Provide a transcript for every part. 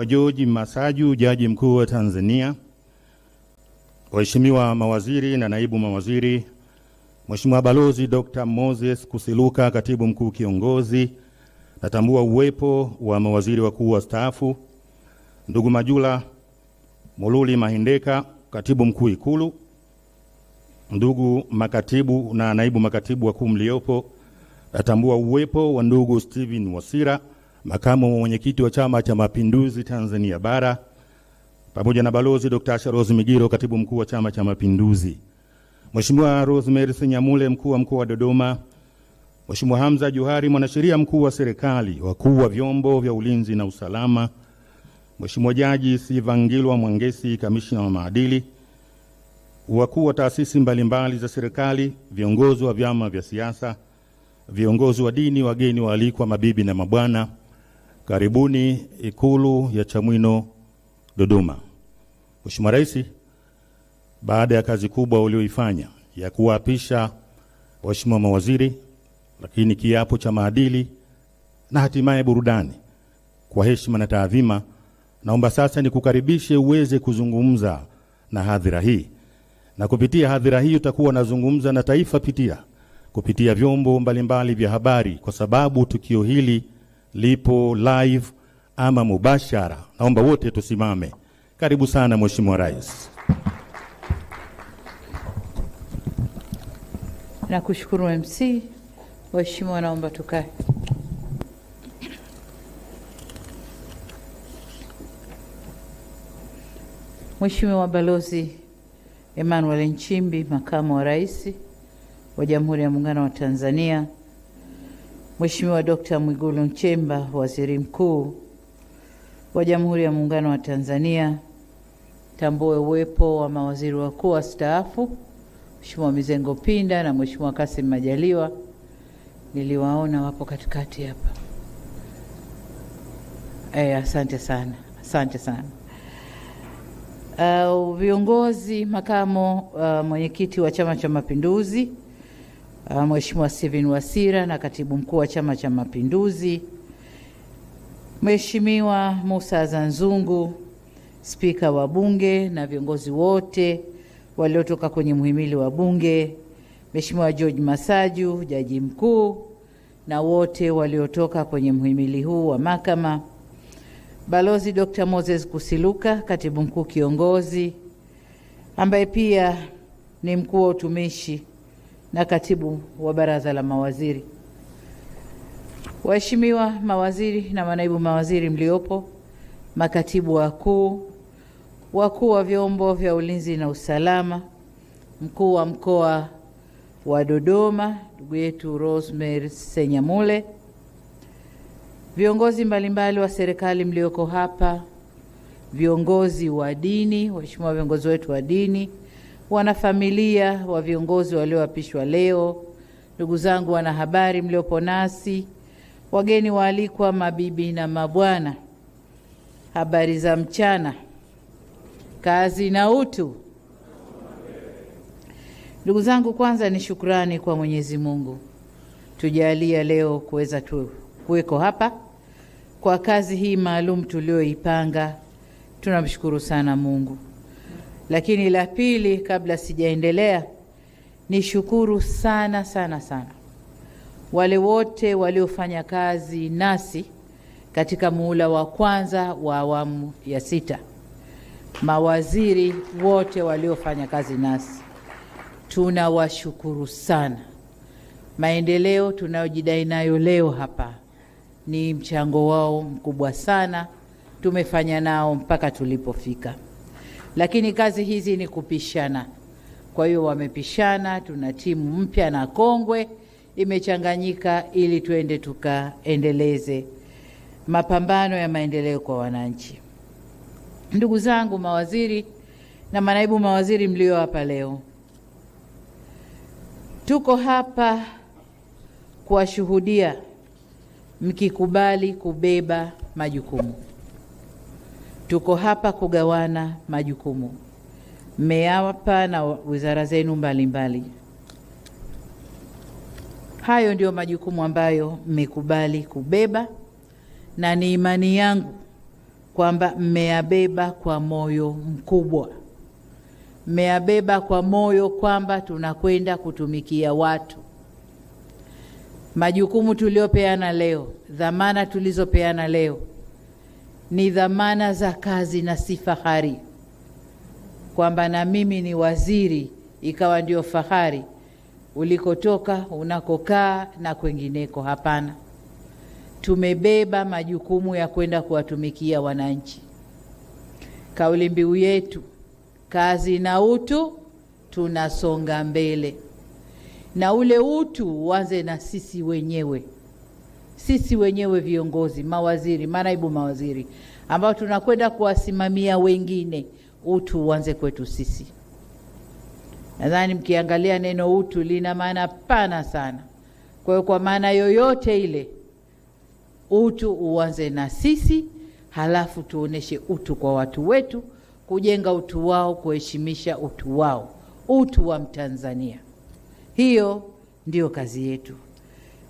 George Masaju, Jaji Mkuu wa Tanzania, waheshimiwa mawaziri na naibu mawaziri, Mheshimiwa Balozi Dr. Moses Kusiluka, Katibu Mkuu Kiongozi, natambua uwepo wa mawaziri wakuu wastaafu, ndugu Majula Mululi Mahindeka, Katibu Mkuu Ikulu, ndugu makatibu na naibu makatibu wakuu mliopo, natambua uwepo wa ndugu Steven Wasira, makamu mwenyekiti wa Chama cha Mapinduzi Tanzania Bara, pamoja na Balozi Dr. Asha Rose Migiro, Katibu Mkuu wa Chama cha Mapinduzi, Mheshimiwa Rosemary Senyamule, Mkuu wa Mkoa wa Dodoma, Mheshimiwa Hamza Johari, Mwanasheria Mkuu wa Serikali, wakuu wa vyombo vya ulinzi na usalama, Mheshimiwa Jaji Sivangilwa Mwangesi, Kamishna wa Maadili, wakuu wa taasisi mbalimbali za serikali, viongozi wa vyama vya siasa, viongozi wa dini, wageni waalikwa, mabibi na mabwana, karibuni Ikulu ya Chamwino, Dodoma. Mheshimiwa Rais, baada ya kazi kubwa ulioifanya ya kuwaapisha waheshimiwa mawaziri, lakini kiapo cha maadili na hatimaye burudani, kwa heshima na taadhima, naomba sasa nikukaribishe uweze kuzungumza na hadhira hii, na kupitia hadhira hii utakuwa nazungumza na taifa kupitia vyombo mbalimbali vya habari, kwa sababu tukio hili lipo live ama mubashara. Naomba wote tusimame. Karibu sana Mheshimiwa Rais. Nakushukuru MC. Waheshimiwa, naomba tukae. Mheshimiwa Balozi Emmanuel Nchimbi, Makamu wa Rais wa Jamhuri ya Muungano wa Tanzania, Mheshimiwa Dr. Mwigulu Nchemba, Waziri Mkuu wa Jamhuri ya Muungano wa Tanzania, tambue uwepo wa mawaziri wakuu wastaafu, Mheshimiwa Mizengo Pinda na Mheshimiwa Kassim Majaliwa, niliwaona wapo katikati hapa. Asante sana. Asante sana. Viongozi, makamu mwenyekiti wa Chama cha Mapinduzi, Mheshimiwa Steven Wasira na Katibu Mkuu wa Chama cha Mapinduzi, Mheshimiwa Musa Zanzungu, Spika wa Bunge na viongozi wote waliotoka kwenye muhimili wa Bunge, Mheshimiwa George Masaju, Jaji Mkuu, na wote waliotoka kwenye muhimili huu wa mahakama, Balozi Dr. Moses Kusiluka, Katibu Mkuu Kiongozi, ambaye pia ni mkuu wa utumishi na katibu wa Baraza la Mawaziri, waheshimiwa mawaziri na manaibu mawaziri mliopo, makatibu wakuu, wakuu wa vyombo vya ulinzi na usalama, mkuu wa mkoa wa Dodoma ndugu yetu Rosemary Senyamule, viongozi mbalimbali wa serikali mlioko hapa, viongozi wa dini, waheshimiwa viongozi wetu wa dini, wanafamilia wa viongozi walioapishwa leo, ndugu zangu wanahabari mliopo nasi, wageni waalikwa, mabibi na mabwana, habari za mchana, kazi na utu. Ndugu zangu, kwanza ni shukrani kwa Mwenyezi Mungu tujalia leo kuweza kuweko hapa kwa kazi hii maalum tulioipanga. Tunamshukuru sana Mungu. Lakini la pili, kabla sijaendelea, ni shukuru sana wale wote waliofanya kazi nasi katika muhula wa kwanza wa awamu ya 6. Mawaziri wote waliofanya kazi nasi, tunawashukuru sana. Maendeleo tunayojidai nayo leo hapa ni mchango wao mkubwa sana, tumefanya nao mpaka tulipofika. Lakini kazi hizi ni kupishana. Kwa hiyo wamepishana, tuna timu mpya na kongwe imechanganyika ili tuende tukaendeleze mapambano ya maendeleo kwa wananchi. Ndugu zangu mawaziri na manaibu mawaziri mlio hapa leo, tuko hapa kuwashuhudia mkikubali kubeba majukumu. Tuko hapa kugawana majukumu. Mmeapa na wizara zenu mbalimbali. Hayo ndio majukumu ambayo mmekubali kubeba, na ni imani yangu kwamba mmeyabeba kwa moyo mkubwa. Mmeyabeba kwa moyo kwamba tunakwenda kutumikia watu. Majukumu tuliopeana leo, dhamana tulizopeana leo, ni dhamana za kazi na si fahari. Kwamba na mimi ni waziri ikawa ndio fahari ulikotoka, unakokaa na kwengineko. Hapana. Tumebeba majukumu ya kwenda kuwatumikia wananchi. Kauli mbiu yetu, kazi na utu, tunasonga mbele. Na ule utu uanze na sisi wenyewe. Sisi wenyewe viongozi, mawaziri, manaibu mawaziri, ambao tunakwenda kuwasimamia wengine. Utu uanze kwetu sisi. Nadhani mkiangalia neno utu lina maana pana sana. Kwa hiyo kwa maana yoyote ile, utu uanze na sisi, halafu tuoneshe utu kwa watu wetu, kujenga utu wao, kuheshimisha utu wao, utu wa Mtanzania. Hiyo ndio kazi yetu.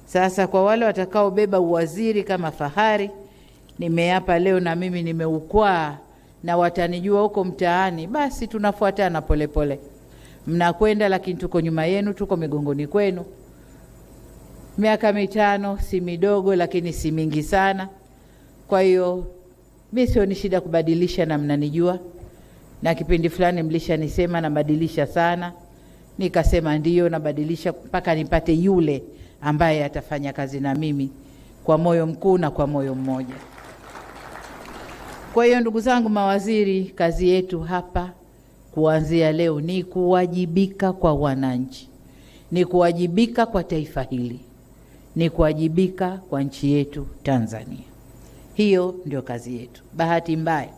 Sasa kwa wale watakaobeba uwaziri kama fahari, nimeapa leo na mimi nimeukwaa na watanijua huko mtaani, basi tunafuatana polepole. Mnakwenda lakini tuko nyuma yenu, tuko migongoni kwenu. Miaka 5 si midogo lakini si mingi sana. Kwa hiyo mimi sio ni shida kubadilisha, na mnanijua. Na kipindi fulani mlishanisema nabadilisha sana. Nikasema ndiyo nabadilisha mpaka nipate yule ambaye atafanya kazi na mimi kwa moyo mkuu na kwa moyo mmoja. Kwa hiyo ndugu zangu mawaziri, kazi yetu hapa kuanzia leo ni kuwajibika kwa wananchi. Ni kuwajibika kwa taifa hili. Ni kuwajibika kwa nchi yetu Tanzania. Hiyo ndio kazi yetu. Bahati mbaya,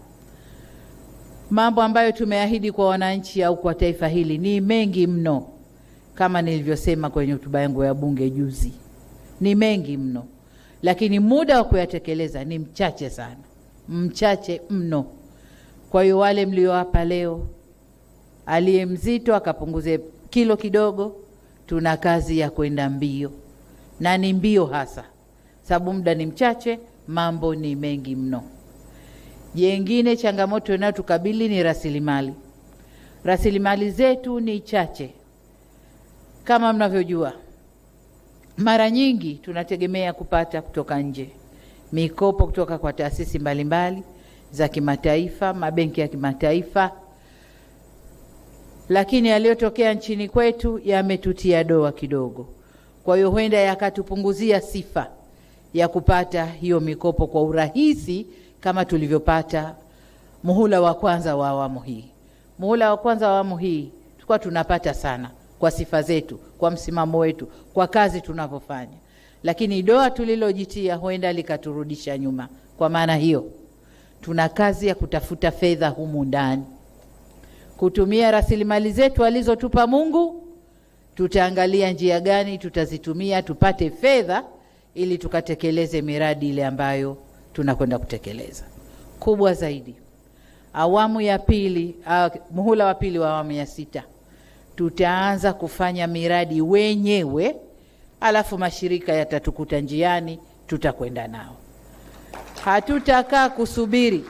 mambo ambayo tumeahidi kwa wananchi au kwa taifa hili ni mengi mno. Kama nilivyosema kwenye hotuba yangu ya bunge juzi, ni mengi mno, lakini muda wa kuyatekeleza ni mchache sana, mchache mno. Kwa hiyo wale mlio hapa leo, aliye mzito akapunguze kilo kidogo. Tuna kazi ya kwenda mbio, na ni mbio hasa, sababu muda ni mchache, mambo ni mengi mno. Jengine changamoto inayotukabili ni rasilimali. Rasilimali zetu ni chache. Kama mnavyojua, mara nyingi tunategemea kupata kutoka nje, mikopo kutoka kwa taasisi mbalimbali za kimataifa, mabenki ya kimataifa. Lakini yaliyotokea nchini kwetu yametutia doa kidogo. Kwa hiyo huenda yakatupunguzia sifa ya kupata hiyo mikopo kwa urahisi kama tulivyopata muhula wa kwanza wa awamu hii. Muhula wa kwanza wa awamu hii tulikuwa tunapata sana kwa sifa zetu, kwa msimamo wetu, kwa kazi tunavyofanya. Lakini doa tulilojitia huenda likaturudisha nyuma. Kwa maana hiyo, tuna kazi ya kutafuta fedha humu ndani. Kutumia rasilimali zetu alizotupa Mungu, tutaangalia njia gani tutazitumia tupate fedha ili tukatekeleze miradi ile ambayo tunakwenda kutekeleza. Kubwa zaidi, awamu ya pili, muhula wa pili wa awamu ya 6, tutaanza kufanya miradi wenyewe, alafu mashirika yatatukuta njiani, tutakwenda nao. Hatutakaa kusubiri.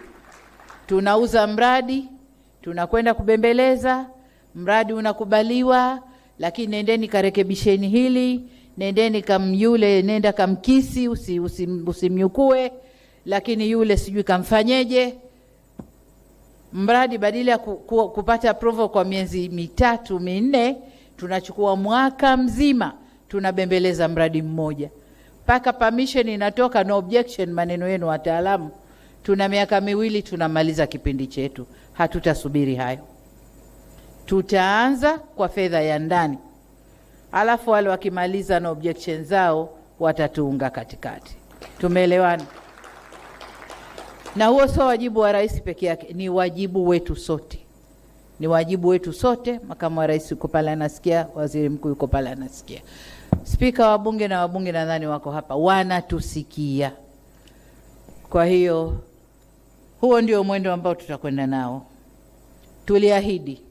Tunauza mradi, tunakwenda kubembeleza, mradi unakubaliwa, lakini nendeni karekebisheni hili, nendeni kamyule, nenda kamkisi, usimnyukue, lakini yule sijui kamfanyeje. Mradi badala ya kupata approval kwa miezi 3 4, tunachukua mwaka mzima tunabembeleza mradi mmoja. Paka permission inatoka, no objection, maneno yenu wataalamu. Tuna miaka 2 tunamaliza kipindi chetu. Hatutasubiri hayo. Tutaanza kwa fedha ya ndani. Alafu wale wakimaliza na objection zao watatuunga katikati. Tumeelewana? Na huo sio wajibu wa rais peke yake, ni wajibu wetu sote. Ni wajibu wetu sote. Makamu wa rais yuko pale anasikia, waziri mkuu yuko pale anasikia. Spika wa bunge na wabunge nadhani wako hapa wanatusikia. Kwa hiyo huo ndio mwendo ambao tutakwenda nao. Tuliahidi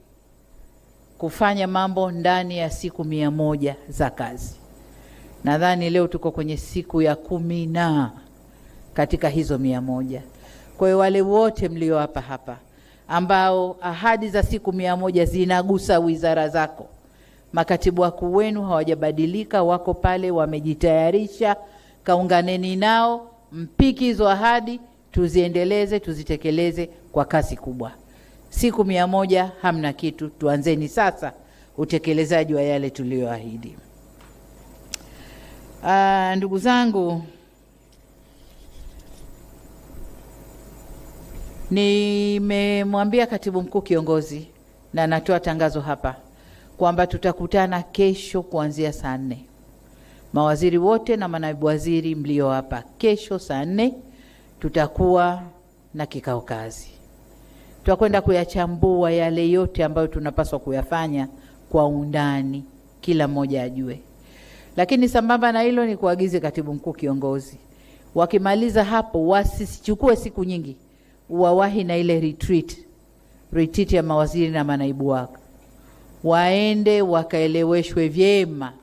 kufanya mambo ndani ya siku 100 za kazi. Nadhani leo tuko kwenye siku ya 10 katika hizo 100. Kwa hiyo wale wote mlio hapa ambao ahadi za siku 100 zinagusa wizara zako, makatibu wakuu wenu hawajabadilika, wako pale wamejitayarisha, kaunganeni nao, mpiki hizo ahadi, tuziendeleze, tuzitekeleze kwa kasi kubwa. Siku 100 hamna kitu, tuanzeni sasa utekelezaji wa yale tuliyoahidi. Ndugu zangu, nimemwambia katibu mkuu kiongozi na natoa tangazo hapa kwamba tutakutana kesho kuanzia saa 4. Mawaziri wote na manaibu waziri mlio hapa, kesho saa 4 tutakuwa na kikao kazi. Tutakwenda kuyachambua yale yote ambayo tunapaswa kuyafanya kwa undani, kila mmoja ajue. Lakini sambamba na hilo ni kuagize katibu mkuu kiongozi, wakimaliza hapo wasichukue siku nyingi, wawahi na ile retreat ya mawaziri na manaibu wako, waende wakaeleweshwe vyema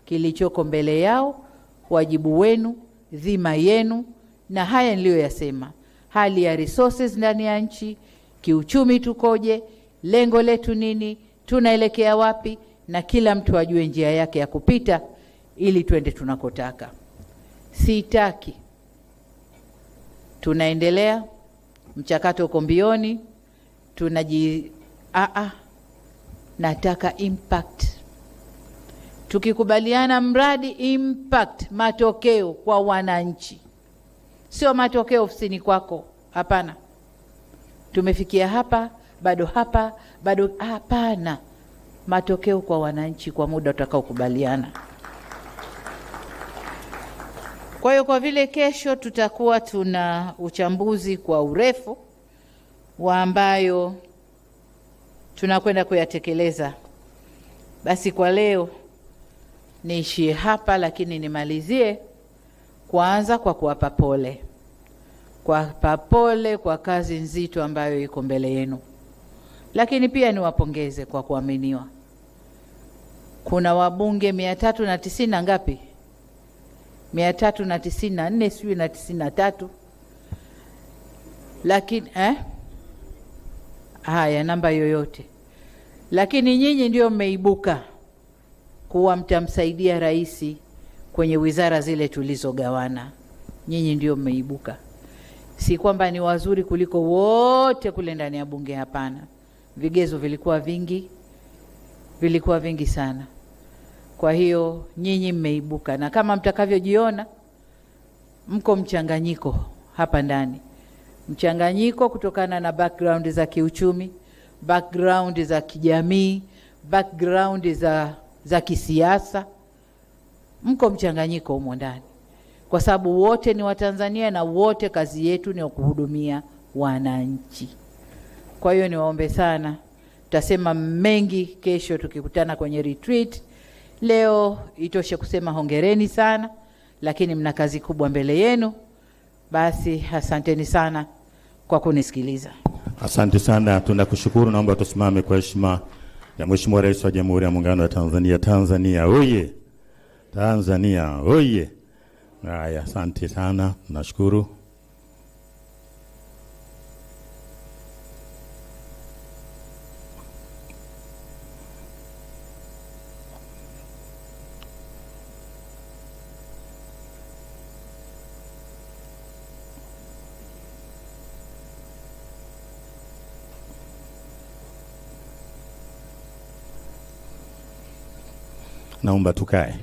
kilichoko mbele yao, wajibu wenu, dhima yenu, na haya niliyoyasema, hali ya resources ndani ya nchi, kiuchumi tukoje, lengo letu nini, tunaelekea wapi, na kila mtu ajue njia yake ya kupita ili twende tunakotaka. Sitaki tunaendelea, mchakato uko mbioni, nataka impact. Tukikubaliana mradi impact, matokeo kwa wananchi, sio matokeo ofisini kwako, hapana. Tumefikia hapa, bado hapana, matokeo kwa wananchi kwa muda utakao kubaliana. Kwa hiyo kwa vile kesho tutakuwa tuna uchambuzi kwa urefu wa ambayo tunakwenda kuyatekeleza, basi kwa leo niishie hapa, lakini nimalizie kwanza kwa kuwapa pole. Kuwapa pole kwa kazi nzito ambayo iko mbele yenu. Lakini pia niwapongeze kwa kuaminiwa. Kuna wabunge 390 na ngapi? 394 sio na 93. Lakini haya namba yoyote. Lakini nyinyi ndio mmeibuka kuwa mtamsaidia rais kwenye wizara zile tulizogawana. Nyinyi ndio mmeibuka. Si kwamba ni wazuri kuliko wote kule ndani ya bunge, hapana. Vigezo vilikuwa vingi sana. Kwa hiyo nyinyi mmeibuka, na kama mtakavyojiona mko mchanganyiko hapa ndani. Mchanganyiko kutokana na background za kiuchumi, background za kijamii, background za kisiasa. Mko mchanganyiko humo ndani. Kwa sababu wote ni Watanzania na wote kazi yetu ni kuhudumia wananchi. Kwa hiyo niwaombe sana, tutasema mengi kesho tukikutana kwenye retreat. Leo itoshe kusema hongereni sana, lakini mna kazi kubwa mbele yenu. Basi asanteni sana kwa kunisikiliza. Asante sana, tunakushukuru. Naomba tusimame kwa heshima ya Mheshimiwa Rais wa Jamhuri ya Muungano wa Tanzania. Tanzania oye! Tanzania oye! Haya, asante sana, tunashukuru. Naomba tukae.